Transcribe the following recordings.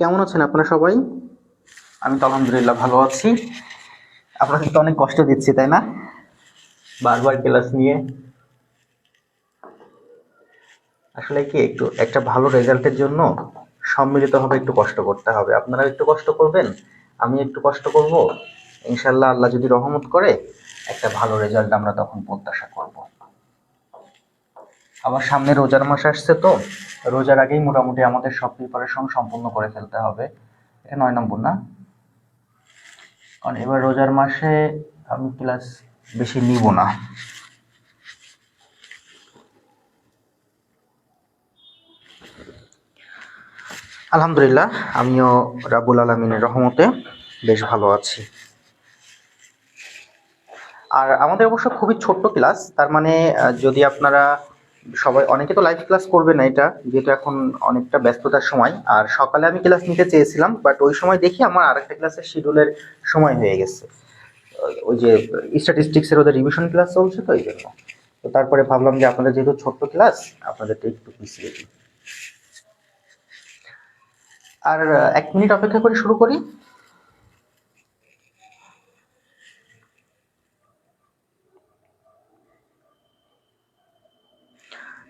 কেমন আছেন আপনারা সবাই? আমি তো আলহামদুলিল্লাহ ভালো আছি। আপনাদেরকে অনেক কষ্ট দিচ্ছি, তাই না? বারবার ক্লাস নিয়ে। আসলে কি, একটু একটা ভালো রেজাল্টের জন্য সম্মিলিতভাবে একটু কষ্ট করতে হবে। আপনারা একটু কষ্ট করবেন, আমি একটু কষ্ট করব। ইনশাল্লাহ আল্লাহ যদি রহমত করে একটা ভালো রেজাল্ট আমরা তখন প্রত্যাশা করব। আবার সামনে রোজার মাস আসছে, তো রোজার আগেই মোটামুটি আমাদের সব প্রিপারেশন সম্পূর্ণ করে ফেলতে হবে। এটা 9 নম্বর না? কারণ এবার রোজার মাসে আমি ক্লাস বেশি নিব না। আলহামদুলিল্লাহ, আমিও রাব্বুল আলামিনের রহমতে বেশ ভালো আছি। আর আমাদের অবশ্য খুবই ছোট্ট ক্লাস, তার মানে যদি আপনারা সবাই, অনেকে তো লাইভ ক্লাস করবে না, এটা যেহেতু এখন অনেকটা ব্যস্ততার সময়। আর সকালে আমি ক্লাস নিতে চেয়েছিলাম, বাট ওই সময় দেখি আমার আরেকটা ক্লাসের শিডিউলের সময় হয়ে গেছে। ওই যে স্ট্যাটিস্টিক্সের ওদের রিভিশন ক্লাস চলছে, তো এই জন্য। তো তারপরে ভাবলাম যে আপনাদের যেহেতু ছোট্ট ক্লাস, আপনাদেরটা একটু পিছিয়ে দিই। আর 1 মিনিট অপেক্ষা করে শুরু করি।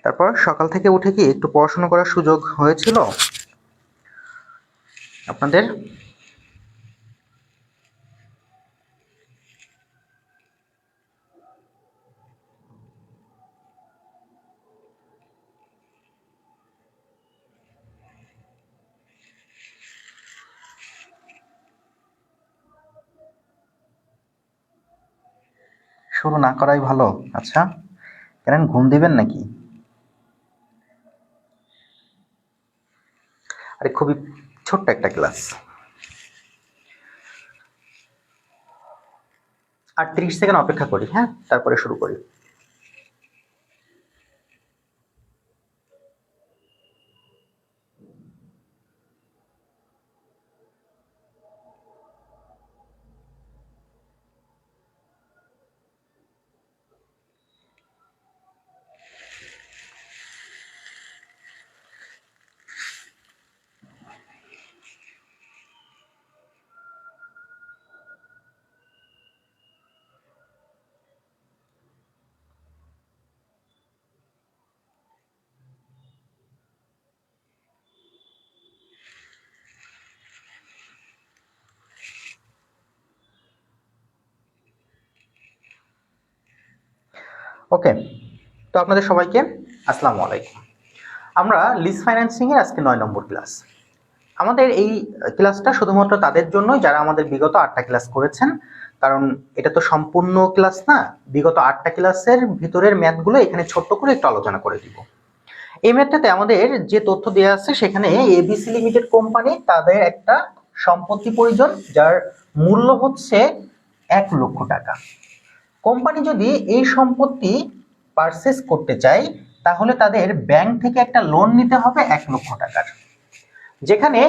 তারপর সকাল থেকে উঠে কি একটু পড়াশোনা করার সুযোগ হয়েছিল আপনাদের? শুরু না করাই ভালো। আচ্ছা, কেন ঘুম দিবেন নাকি? আরে খুবই ছোট্ট একটা ক্লাস। আর 30 সেকেন্ড অপেক্ষা করি, হ্যাঁ, তারপরে শুরু করি। ওকে, তো আপনাদের সবাইকে আসসালামু আলাইকুম। আমরা লিজ ফাইন্যান্সিং এর আজকে 9 নম্বর ক্লাস। আমাদের এই ক্লাসটা শুধুমাত্র তাদের জন্যই যারা আমাদের বিগত 8টা ক্লাস করেছেন, কারণ এটা তো সম্পূর্ণ ক্লাস না। বিগত 8টা ক্লাসের ভিতরের ম্যাথগুলো এখানে ছোট্ট করে একটু আলোচনা করে দিব। এই ম্যাথটাতে আমাদের যে তথ্য দেওয়া আছে, সেখানে এবিসি লিমিটেড কোম্পানি তাদের একটা সম্পত্তি প্রয়োজন, যার মূল্য হচ্ছে 1 লক্ষ টাকা। কোম্পানি যদি এই সম্পত্তি পারচেস করতে চায়, তাহলে তাদের ব্যাংক থেকে একটা লোন নিতে হবে 1 লক্ষ টাকার, যেখানে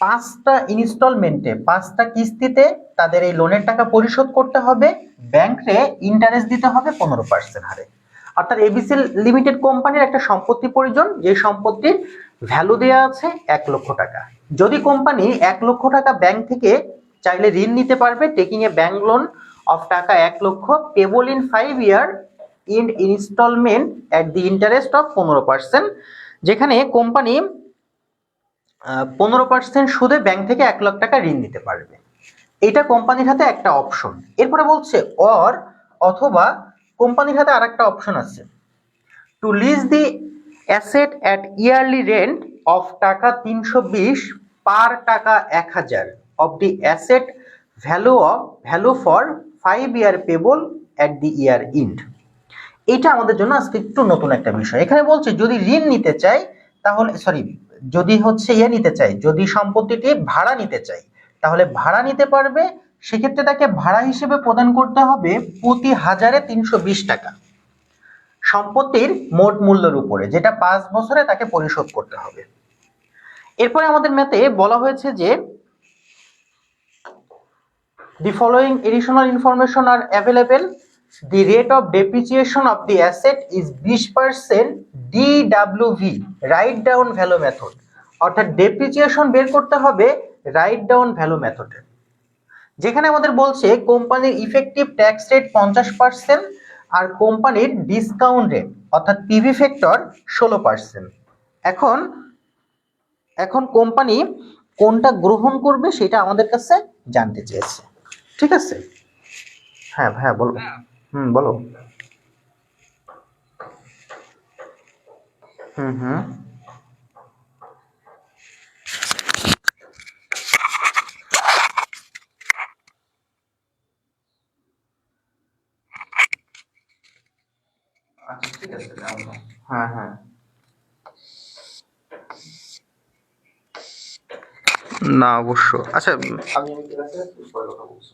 5টা ইনস্টলমেন্টে 5টা কিস্তিতে তাদের এই লোনের টাকা পরিশোধ করতে হবে। ব্যাংকে ইন্টারেস্ট দিতে হবে 15% হারে। অর্থাৎ এবিসি লিমিটেড কোম্পানির একটা সম্পত্তি প্রয়োজন, যে সম্পত্তির ভ্যালু দেওয়া আছে 1 লক্ষ টাকা। যদি কোম্পানি 1 লক্ষ টাকা ব্যাংক থেকে চাইলে ঋণ নিতে পারবে, taking a bank loan of taka 1 lakh payable in 5 year in instalment at the interest of 15%, যেখানে কোম্পানি 15% সুদে ব্যাংক থেকে 1 লাখ টাকা ঋণ নিতে পারবে। এটা কোম্পানির হাতে একটা অপশন। এরপরে বলছে অর, অথবা কোম্পানির হাতে আর একটা অপশন আছে, to lease the asset at yearly rent of taka 320 per taka 1000 of the asset value for 5 year payable at the year end. এটা আমাদের জন্য আজকে একটু নতুন একটা বিষয়। এখানে বলছে যদি ঋণ নিতে চাই, তাহলে যদি নিতে চাই, যদি সম্পত্তিটি ভাড়া নিতে চাই, তাহলে ভাড়া নিতে পারবে। সেক্ষেত্রে তাকে ভাড়া হিসেবে প্রদান করতে হবে প্রতি হাজারে 320 টাকা সম্পত্তির মোট মূল্যের উপরে, যেটা 5 বছরে তাকে পরিশোধ করতে হবে। এরপরে আমাদের ম্যাথে বলা হয়েছে যে the following additional information are available. The rate of depreciation of the asset is 20% DWV, write down value method. অর্থাৎ ডেপ্রিসিয়েশন বের করতে হবে রাইট ডাউন ভ্যালু মেথডে, যেখানে আমাদের বলছে কোম্পানির ইফেক্টিভ ট্যাক্স রেট 50% আর কোম্পানির ডিসকাউন্ট রেট অর্থাৎ পিভি ফ্যাক্টর 16%। এখন এখন কোম্পানি কোনটা গ্রহণ করবে সেটা আমাদের কাছে জানতে চেয়েছে। ঠিক আছে, হ্যাঁ হ্যাঁ বলো, বলো। হুম। আচ্ছা ঠিক আছে, হ্যাঁ। না অবশ্য, আচ্ছা আমি পরে কথা বলছি।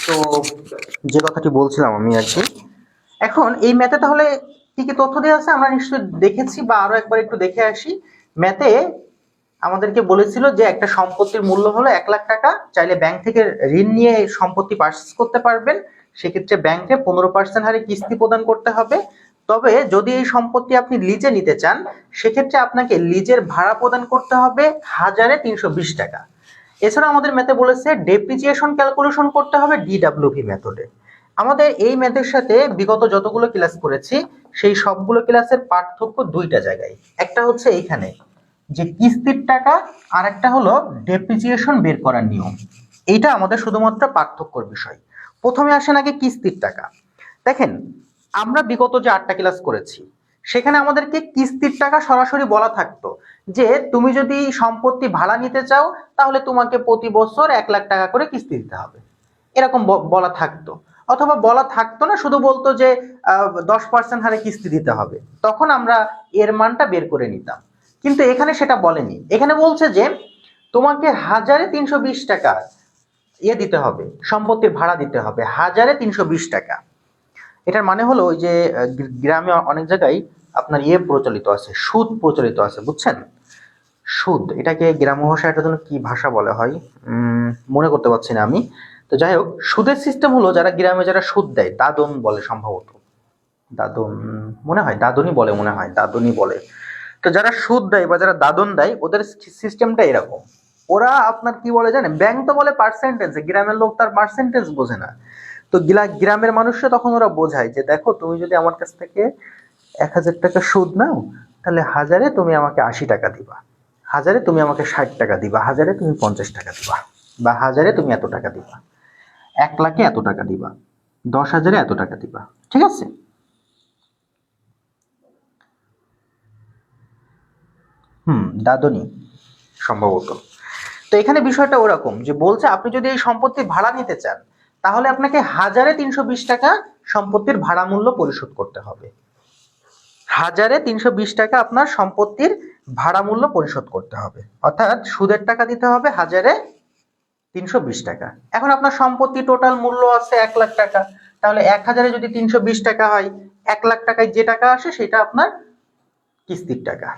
তো যে কথাটি বলছিলাম আমি আর কি, এখন এই ম্যাথে তাহলে কি কি তথ্য দেওয়া আছে আমরা নিশ্চয়ই দেখেছি, বা আরো একবার একটু দেখে আসি। ম্যাথে আমাদেরকে বলেছিল যে একটা সম্পত্তির মূল্য হলো 1,00,000 টাকা, চাইলে ব্যাংক থেকে ঋণ নিয়ে সম্পত্তি পারচেজ করতে পারবেন, সেক্ষেত্রে ব্যাংকে 15% হারে কিস্তি প্রদান করতে হবে। তবে যদি এই সম্পত্তি আপনি লিজে নিতে চান, সেক্ষেত্রে আপনাকে লিজের ভাড়া প্রদান করতে হবে 1,320 টাকা। এছাড়া আমাদের ম্যাথে বলেছে ডেপ্রিসিয়েশন ক্যালকুলেশন করতে হবে ডিডব্লিউভি মেথডে। আমাদের এই ম্যাথের সাথে বিগত যতগুলো ক্লাস করেছি সেই সবগুলো ক্লাসের পার্থক্য দুইটা জায়গায়, একটা হচ্ছে এইখানে যে কিস্তির টাকা, আর একটা হলো ডেপ্রিসিয়েশন বের করার নিয়ম। এইটা আমাদের শুধুমাত্র পার্থক্যর বিষয়। প্রথমে আসেন আগে কিস্তির টাকা। দেখেন, আমরা বিগত যে 8টা ক্লাস করেছি সেখানে আমাদেরকে কিস্তির টাকা সরাসরি বলা থাকতো যে তুমি যদি সম্পত্তি ভাড়া নিতে চাও তাহলে তোমাকে প্রতি বছর 1,00,000 টাকা করে কিস্তি দিতে হবে, এরকম বলা থাকতো। অথবা বলা থাকতো না, শুধু বলতো যে 10% হারে কিস্তি দিতে হবে, তখন আমরা এর মানটা বের করে নিতাম। কিন্তু এখানে সেটা বলেনি, এখানে বলছে যে তোমাকে 1,320 টাকা দিতে হবে, সম্পত্তির ভাড়া দিতে হবে 1,320 টাকা। এটার মানে হলো ওই যে গ্রামে অনেক জায়গায় আপনার প্রচলিত আছে, সুদ প্রচলিত আছে, বুঝছেন? সুদ, এটাকে গ্রাম্য ভাষায় এটার জন্য কি ভাষা বলা হয় মনে করতে পারছি না আমি। তো যাই হোক, সুদের সিস্টেম হলো যারা গ্রামে যারা সুদ দেয়, দাদন বলে সম্ভবত, দাদন মনে হয়, দাদনই বলে মনে হয়, দাদনই বলে। তো যারা সুদ দেয় বা যারা দাদন দেয় ওদের সিস্টেমটা এরকম। ওরা আপনার কি বলে জানেন, ব্যাংক তো বলে পার্সেন্টেজ, গ্রামের লোক তার পার্সেন্টেজ বোঝে না। তো গ্রামের মানুষরা তখন ওরা বোঝায় যে দেখো তুমি যদি আমার কাছ থেকে 1,000 টাকা সুদ নাও তাহলে 1,000-এ তুমি আমাকে 80 টাকা দিবা, 1,000-এ তুমি আমাকে 60 টাকা দিবা, 1,000-এ তুমি 50 টাকা দিবা, বা 1,000-এ তুমি এত টাকা দিবা, 1,00,000-এ এত টাকা দিবা, 10,000-এ এত টাকা দিবা। ঠিক আছে? দাদনী সম্ভবত। তো এখানে বিষয়টা ওরকম যে বলছে আপনি যদি এই সম্পত্তির ভাড়া নিতে চান তাহলে আপনাকে 1,320 টাকা সম্পত্তির ভাড়া মূল্য পরিশোধ করতে হবে। 1,320 টাকা আপনার সম্পত্তির ভাড়া মূল্য পরিশোধ করতে হবে, অর্থাৎ সুদের টাকা দিতে হবে 1,320 টাকা। এখন আপনার সম্পত্তি টোটাল মূল্য আছে 1,00,000 টাকা, তাহলে 1,000-এ যদি 320 টাকা হয়, 1,00,000 টাকায় যে টাকা আসে সেটা আপনার কিস্তির টাকা।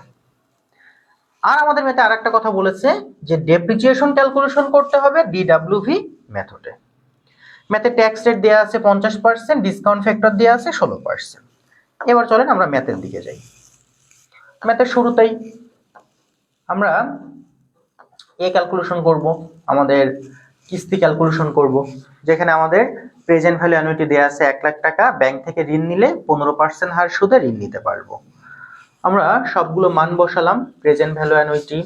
আর আমাদের ম্যাথে আরেকটা কথা বলেছে যে ডেপ্রিসিয়েশন ক্যালকুলেশন করতে হবে ডিডব্লিউভি মেথডে। ম্যাথে ট্যাক্স রেট দেওয়া আছে 50%, ডিসকাউন্ট ফ্যাক্টর দেওয়া আছে 16%। এবার চলেন আমরা ম্যাথের দিকে যাই। ম্যাথের শুরুতেই আমরা ক্যালকুলেশন করব, আমাদের কিস্তি ক্যালকুলেশন করব, যেখানে আমাদের প্রেজেন্ট ভ্যালু অ্যানুইটি দেওয়া আছে 1,00,000 টাকা, ব্যাংক থেকে ঋণ নিলে 15% হার সুদে ঋণ নিতে পারবো। আমরা সবগুলো মান বসালাম, প্রেজেন্ট ভ্যালু অ্যানুইটি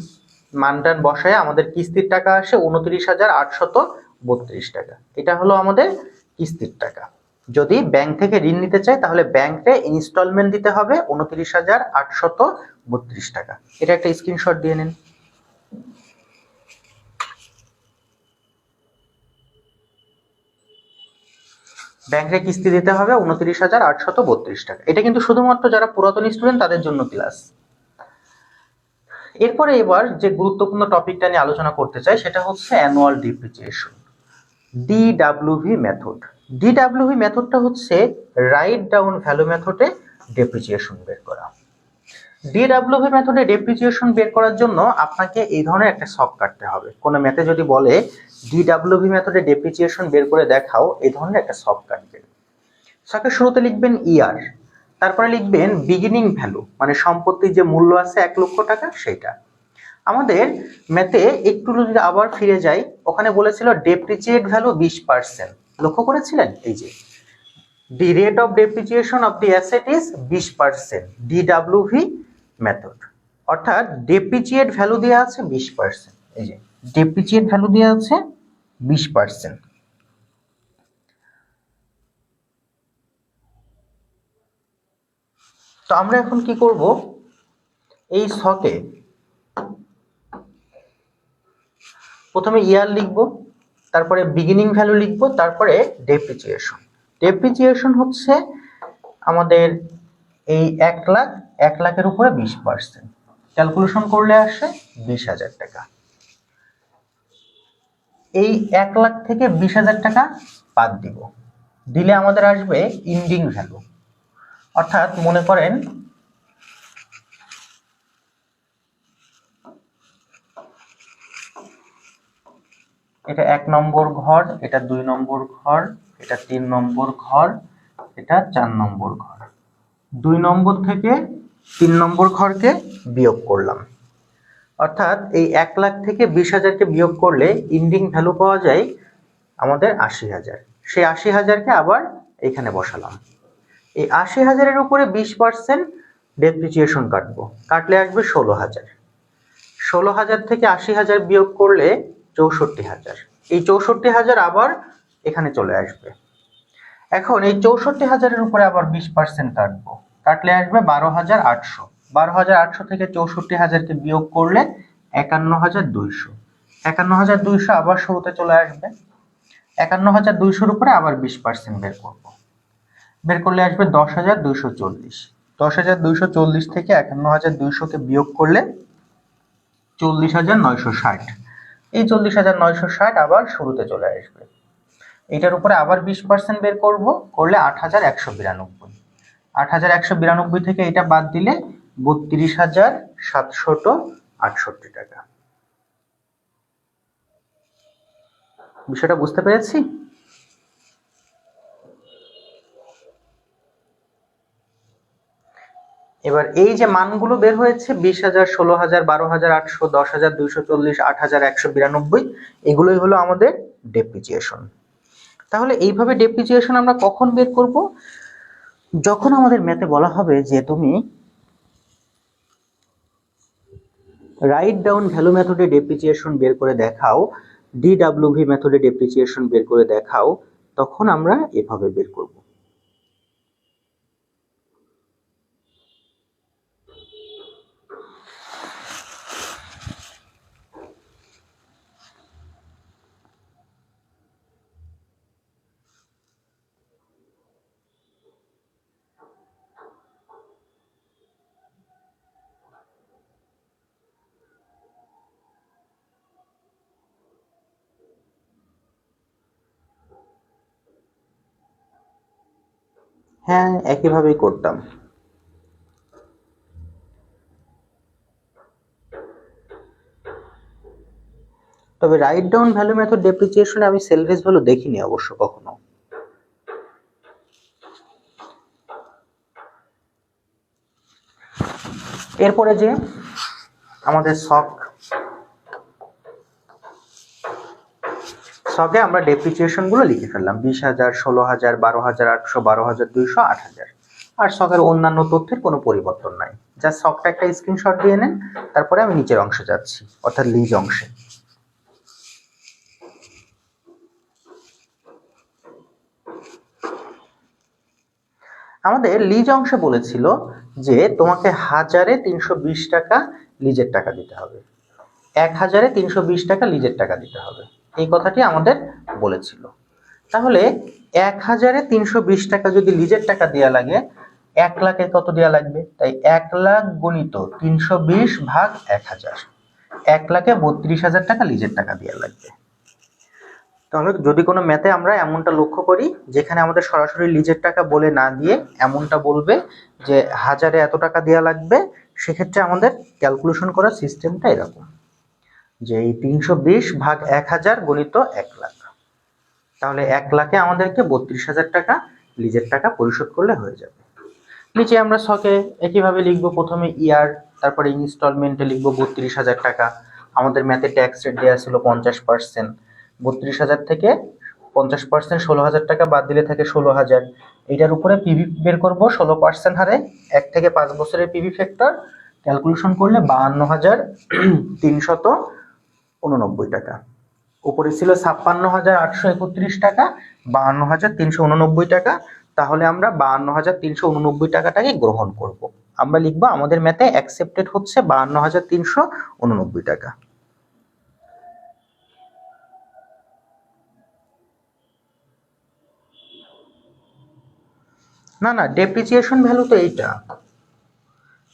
মানটান বসায় আমাদের কিস্তির টাকা আসে 29,832 টাকা। এটা হলো আমাদের কিস্তির টাকা। যদি ব্যাংক থেকে ঋণ নিতে চাই তাহলে ব্যাংকে ইনস্টলমেন্ট দিতে হবে 29,832 টাকা। এটা একটা স্ক্রিনশট দিয়ে নিন। ব্যাংকে কিস্তি দিতে হবে 29,832 টাকা। এটা কিন্তু শুধুমাত্র যারা পুরাতন স্টুডেন্ট তাদের জন্য ক্লাস। এরপরে এবার যে গুরুত্বপূর্ণ টপিকটা নিয়ে আলোচনা করতে চাই সেটা হচ্ছে অ্যানুয়াল ডিপ্রিসিয়েশন, ডিডব্লিউভি মেথড। ডিডব্লিউভি মেথডটা হচ্ছে রাইট ডাউন ভ্যালু মেথডে ডেপ্রিসিয়েশন বের করা। ডিডব্লিউভি মেথডে ডেপ্রিসিয়েশন বের করার জন্য আপনাকে এই ধরনের একটা ছক কাটতে হবে। কোনো ম্যাথে যদি বলে ডিডব্লিউভি মেথডে ডেপ্রিসিয়েশন বের করে দেখাও, এই ধরনের একটা ছক কাটবে। ছকের শুরুতে লিখবেন ইয়ার, তারপরে লিখবেন বিগিনিং ভ্যালু, মানে সম্পত্তির যে মূল্য আছে 1 লক্ষ টাকা সেটা। আমাদের ম্যাথে একটু যদি আবার ফিরে যাই, ওখানে বলেছিল ডেপ্রিসিয়েট ভ্যালু 20%। লক্ষ্য করেছিলেন? এই যে the rate of depreciation of the asset is 20%, DWV method. অর্থাৎ ডেপ্রিসিয়েট ভ্যালু দেওয়া আছে 20%। এই যে ডেপ্রিসিয়েট ভ্যালু দেওয়া আছে 20%। তো আমরা এখন কি করব, এই ছকে প্রথমে ইয়ার লিখব, তারপরে বিগিনিং ভ্যালু লিখব, তারপরে ডেপ্রিসিয়েশন। ডেপ্রিসিয়েশন হচ্ছে আমাদের এই 1 লাখ, 1 লাখের উপরে 20%, ক্যালকুলেশন করলে আসে 20,000 টাকা। এই 1 লাখ থেকে 20,000 টাকা বাদ দিব, দিলে আমাদের আসবে ইন্ডিং ভ্যালু। অর্থাৎ মনে করেন এটা 1 নম্বর ঘর, এটা 2 নম্বর ঘর, এটা 3 নম্বর ঘর, এটা 4 নম্বর ঘর। 2 নম্বর থেকে 3 নম্বর ঘরকে বিয়োগ করলাম, অর্থাৎ এই 1 লাখ থেকে 20,000কে বিয়োগ করলে ইন্ডিং ভ্যালু পাওয়া যায় আমাদের 80,000। সেই 80,000কে আবার এখানে বসালাম। এই 80,000-এর উপরে 20% ডেপ্রিসিয়েশন কাটবো, কাটলে আসবে 16,000। 16,000 থেকে 80,000 বিয়োগ করলে 64,000। এই 64,000 আবার এখানে চলে আসবে। এখন এই 64,000-এর উপরে আবার 20% কাটবো, কাটলে আসবে 12,800। 12,800 থেকে 64,000-কে বিয়োগ করলে 51,200। 51,200 আবার শুরুতে চলে আসবে। 51,200-র উপরে আবার 20% বের করব, বের করলে আসবে 10,240। 10,240 থেকে 51,200-কে বিয়োগ করলে 40,960। এই 40,960 আবার শুরুতে চলে আসবে। এটার উপরে আবার 20% বের করব, করলে 8,192। 8,192 থেকে এটা বাদ দিলে 32,768 টাকা। বিষয়টা বুঝতে পেরেছি? এবার এই যে মানগুলো বের হয়েছে 20,000, 16,000, 12,800, 10,240, 8,192, এগুলোই হলো আমাদের ডেপ্রিসিয়েশন। তাহলে এইভাবে ডেপ্রিসিয়েশন আমরা কখন বের করব? যখন আমাদের ম্যাথে বলা হবে যে তুমি রাইট ডাউন ভ্যালু মেথডে ডেপ্রিসিয়েশন বের করে দেখাও, ডিডব্লিউভি মেথডে ডেপ্রিসিয়েশন বের করে দেখাও, তখন আমরা এভাবে বের করব। হ্যাঁ, একইভাবেই করতাম। তবে রাইট ডাউন ভ্যালু মেথড ডেপ্রিসিয়েশনে আমি সেলভেজ ভ্যালু দেখিনি অবশ্য কখনো। এরপরে যে আমাদের ছকে আমরা ডেপ্রিসিয়েশন গুলো লিখে ফেললাম, 20,000, 16,000, 12,800, 12,200, 8,000। আর ছকের অন্যান্য তথ্যের কোনো পরিবর্তন নাই। যা ছকটা একটা স্ক্রিনশট দিয়ে নেন, তারপরে আমি নিচের অংশে যাচ্ছি, অর্থাৎ লিজ অংশে। আমাদের লিজ অংশে বলেছিল যে তোমাকে 1,000-এ 320 টাকা লিজের টাকা দিতে হবে, 1,000-এ 320 টাকা লিজের টাকা দিতে হবে, এই কথাটি আমাদের বলেছিল। তাহলে 1,000-এ 320 টাকা যদি লিজের টাকা দেওয়া লাগে, 1 লাখে কত দেওয়া লাগবে? তাই 1 লাখ গুণিত 320 ভাগ 1,000, 1 লাখে 32,000 টাকা লিজের টাকা দেওয়া লাগবে। তাহলে যদি কোনো ম্যাথে আমরা এমনটা লক্ষ্য করি যেখানে আমাদের সরাসরি লিজের টাকা বলে না দিয়ে এমনটা বলবে যে 1,000-এ এত টাকা দেওয়া লাগবে, সেক্ষেত্রে আমাদের ক্যালকুলেশন করার সিস্টেমটা এরকম যে এই 320 ভাগ 1,000 গুণিত 1 লাখ। তাহলে 1 লাখে আমাদেরকে 32,000 টাকা লিজের টাকা পরিশোধ করলে হয়ে যাবে। নিচে আমরা ছকে একইভাবে লিখব, প্রথমে ইয়ার, তারপরে ইনস্টলমেন্টে লিখব 32,000 টাকা। আমাদের ম্যাথে ট্যাক্স রেট দেওয়া ছিল 50%। 32,000 থেকে 50% 16,000 টাকা বাদ দিলে থাকে 16,000। এটার উপরে পিভি বের করব 16% হারে, 1 থেকে 5 বছরের পিভি ফ্যাক্টর ক্যালকুলেশন করলে 52,389 টাকা। উপরে ছিল 56,831 টাকা, 52,389 টাকা। তাহলে আমরা 52,389 টাকাটাকে গ্রহণ করব। আমরা লিখবো আমাদের ম্যাথে অ্যাকসেপ্টেড হচ্ছে 52,389 টাকা। না না, ডেপ্রিসিয়েশন ভ্যালু তো এইটা,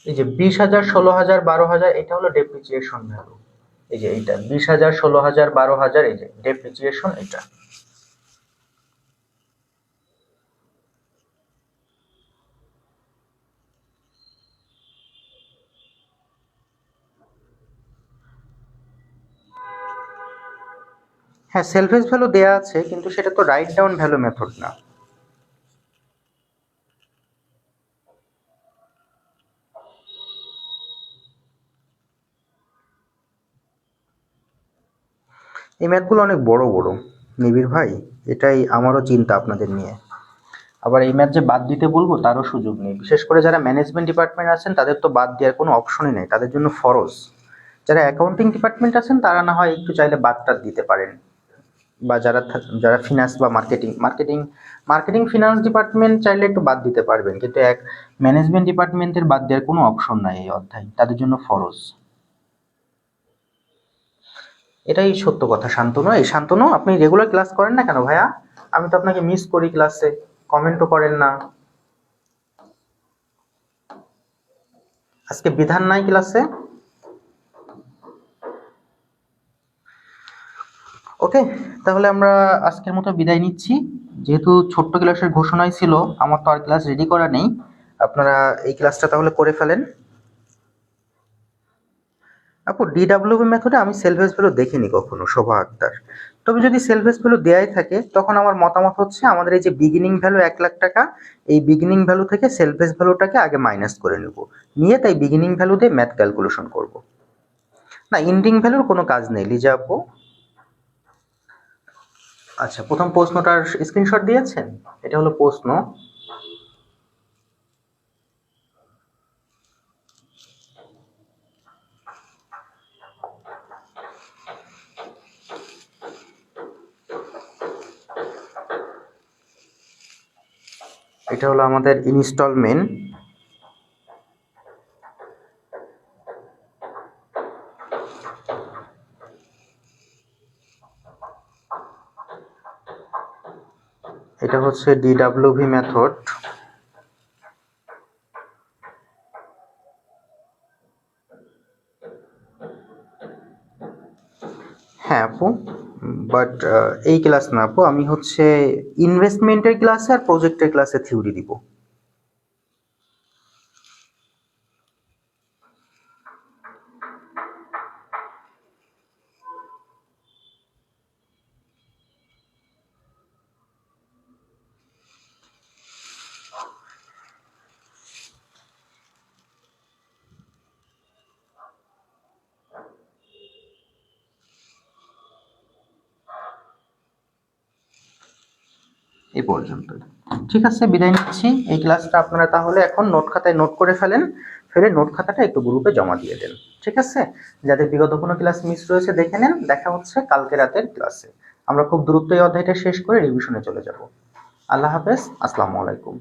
এই যে 20,000, 16,000, 12,000, এটা হলো ডেপ্রিসিয়েশন ভ্যালু। এই যে এইটা 20,000, 16,000, 12,000, এই যে ডেপ্রিসিয়েশন এটা। হ্যাঁ, সেলফেজ ভ্যালু দেয়া আছে, কিন্তু সেটা তো রাইট ডাউন ভ্যালু মেথড না। এই ম্যাথগুলো অনেক বড় বড় নিবিড় ভাই, এটাই আমারও চিন্তা আপনাদের নিয়ে। আবার এই ম্যাথ যে বাদ দিতে বলবো তারও সুযোগ নেই। বিশেষ করে যারা ম্যানেজমেন্ট ডিপার্টমেন্ট আছেন তাদের তো বাদ দেওয়ার কোনো অপশনই নেই, তাদের জন্য ফরজ। যারা অ্যাকাউন্টিং ডিপার্টমেন্ট আছেন তারা না হয় একটু চাইলে বাদ টাদ দিতে পারেন, বা যারা ফিনান্স বা মার্কেটিং ফিনান্স ডিপার্টমেন্ট চাইলে একটু বাদ দিতে পারবেন, কিন্তু এক ম্যানেজমেন্ট ডিপার্টমেন্টের বাদ দেওয়ার কোনো অপশন নাই এই অধ্যায়, তাদের জন্য ফরজ। এটাই সত্য কথা। শান্তনু, এই শান্তনু, আপনি রেগুলার ক্লাস করেন না কেন ভাইয়া? আমি তো আপনাকে মিস করি ক্লাসে, কমেন্টও করেন না। আজকে বিধান নাই ক্লাসে? ওকে, তাহলে আমরা আজকের মতো বিদায় নিচ্ছি। যেহেতু ছোট্ট ক্লাসের ঘোষণাই ছিল, আমার তো আর ক্লাস রেডি করা নেই, আপনারা এই ক্লাসটা তাহলে করে ফেলেন। আপু, ডিডাব্লিউবি মেথডে আমি সেলফেজ ভ্যালু দেখিনি কখনো, শোভা আক্তার। তবে যদি সেলফেজ ভ্যালু দেয়াই থাকে তখন আমার মতামত হচ্ছে আমাদের এই যে বিগিনিং ভ্যালু 1,00,000 টাকা, এই বিগিনিং ভ্যালু থেকে সেলফেজ ভ্যালুটাকে আগে মাইনাস করে নেব, নিয়ে তাই বিগিনিং ভ্যালু দিয়ে ম্যাথ ক্যালকুলেশন করব। না, এন্ডিং ভ্যালুর কোনো কাজ নেই লিজা আপু। আচ্ছা, প্রথম প্রশ্নটার স্ক্রিনশট দিয়েছেন? এটা হলো প্রশ্ন। এটা হলো আমাদের ইনস্টলমেন্ট। এটা হচ্ছে ডিডাব্লিউভি মেথড। হ্যাঁ আপু, বাট এই ক্লাস না আপু, আমি হচ্ছে ইনভেস্টমেন্টের ক্লাসে আর প্রজেক্টের ক্লাসে থিওরি দিব। এই পর্যন্ত। ঠিক আছে, বিদায় নিচ্ছি। এই ক্লাসটা আপনারা তাহলে এখন নোট খাতায় নোট করে ফেলে নোট খাতাটা একটু গ্রুপে জমা দিয়ে দেন। ঠিক আছে, যাদের বিগত কোনো ক্লাস মিস রয়েছে দেখে নেন। দেখা হচ্ছে কালকে রাতের ক্লাসে। আমরা খুব দ্রুত এই অধ্যায়টা শেষ করে রিভিশনে চলে যাব। আল্লাহ হাফেজ, আসসালামু আলাইকুম।